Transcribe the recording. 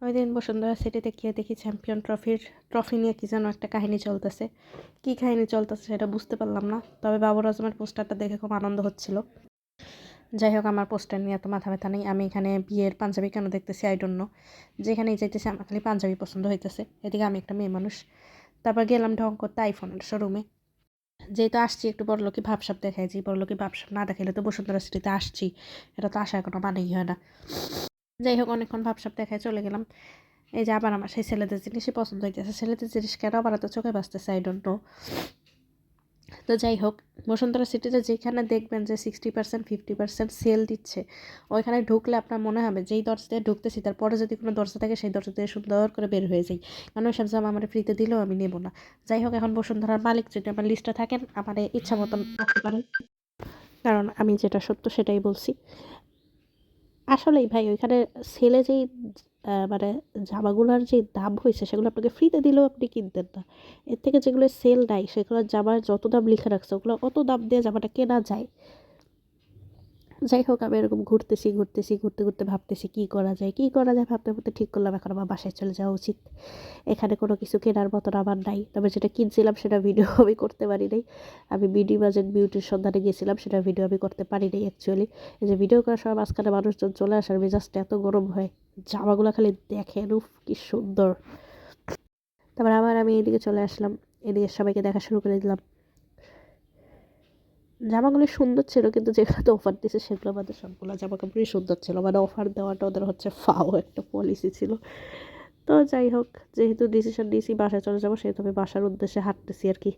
ওই দিন বসুন্ধরা সিটিতে গিয়ে দেখি চ্যাম্পিয়ন ট্রফি নিয়ে কি যেন একটা কাহিনী চলতেছে। কি কাহিনী চলতেছে সেটা বুঝতে পারলাম না, তবে বাবর আজমের পোস্টারটা দেখে খুব আনন্দ হচ্ছিল। যাই হোক, আমার পোস্টার নিয়ে এত মাথা ব্যথা নেই। আমি এখানে বিয়ের পাঞ্জাবি কেন দেখতেছি আই ডোন্ট নো। যেখানেই যাইতেছি আমার খালি পাঞ্জাবি পছন্দ হইতেছে। এদিকে আমি একটা মেয়ে মানুষ। তারপর গেলাম ঢং করতে আইফোনের শোরুমে। যেহেতু আসছি একটু বড়লোকি ভাবসাব দেখাই, যে বড়লোকি ভাবসাব না দেখাইলে তো বসুন্ধরা সিটিতে আসছি, এটা তো আসার কোনো মানেই হয় না। যাই হোক, অনেকক্ষণ ভাবসাব দেখায় চলে গেলাম। এই যে আবার আমার সেই ছেলেদের জিনিসই পছন্দ হইতেছে। ছেলেদের জিনিস কেন আবার এত চোখে বাঁচতেছে আই ডোন্ট নো। তো যাই হোক, বসুন্ধরা সিটিতে যেখানে দেখবেন যে 60% 50% সেল দিচ্ছে, ওইখানে ঢুকলে আপনার মনে হবে যেই দরজা দিয়ে ঢুকতেছি তারপরে যদি কোনো দরজা থাকে সেই দরজা দিয়ে সুন্দর করে বের হয়ে যাই, কারণ ওইসব জামা আমার ফ্রিতে দিলেও আমি নেবো না। যাই হোক, এখন বসুন্ধরার মালিক যদি আমার লিস্টে থাকেন, আমার ইচ্ছা মতন করতে পারেন, কারণ আমি যেটা সত্য সেটাই বলছি। আসলেই ভাই, ওইখানে সেলে যেই মানে জামাগুলোর যে দাম হয়েছে সেগুলো আপনাকে ফ্রিতে দিলেও আপনি কিনতেন না। এর থেকে যেগুলো সেল নাই সেগুলোর জামার যত দাম লিখে রাখছে ওগুলো অত দাম দিয়ে জামাটা কেনা যায়। যাই হোক, আমি এরকম ঘুরতে ঘুরতে ভাবতেছি কী করা যায় ভাবতে ভাবতে ঠিক করলাম এখন আমার বাসায় চলে যাওয়া উচিত। এখানে কোনো কিছু কেনার মতন আমার নাই, তবে যেটা কিনছিলাম সেটা ভিডিও আমি করতে পারি নাই। আমি বিডি বাজেট বিউটির সন্ধানে গেছিলাম, সেটা ভিডিও আমি করতে পারি নাই অ্যাকচুয়ালি। এই যে ভিডিও করার সময় মাঝখানে মানুষজন চলে আসার মেজাজটা এত গরম হয়, জামাগুলো খালি দেখেন উফ কি সুন্দর। তারপর আবার আমি এদিকে চলে আসলাম, এদিকে সবাইকে দেখা শুরু করে দিলাম। জামাগুলো সুন্দর ছিল, কিন্তু যেগুলোতে অফার দিয়েছে সেগুলো আমাদের সবগুলো জামা কাপড়ই সুন্দর ছিল, মানে অফার দেওয়াটা ওদের হচ্ছে ফাও একটা পলিসি ছিল। তো যাই হোক, যেহেতু ডিসিশন নিয়েছি বাসায় চলে যাবো, সেহেতু আমি বাসার উদ্দেশ্যে হাঁটতেছি আর কি।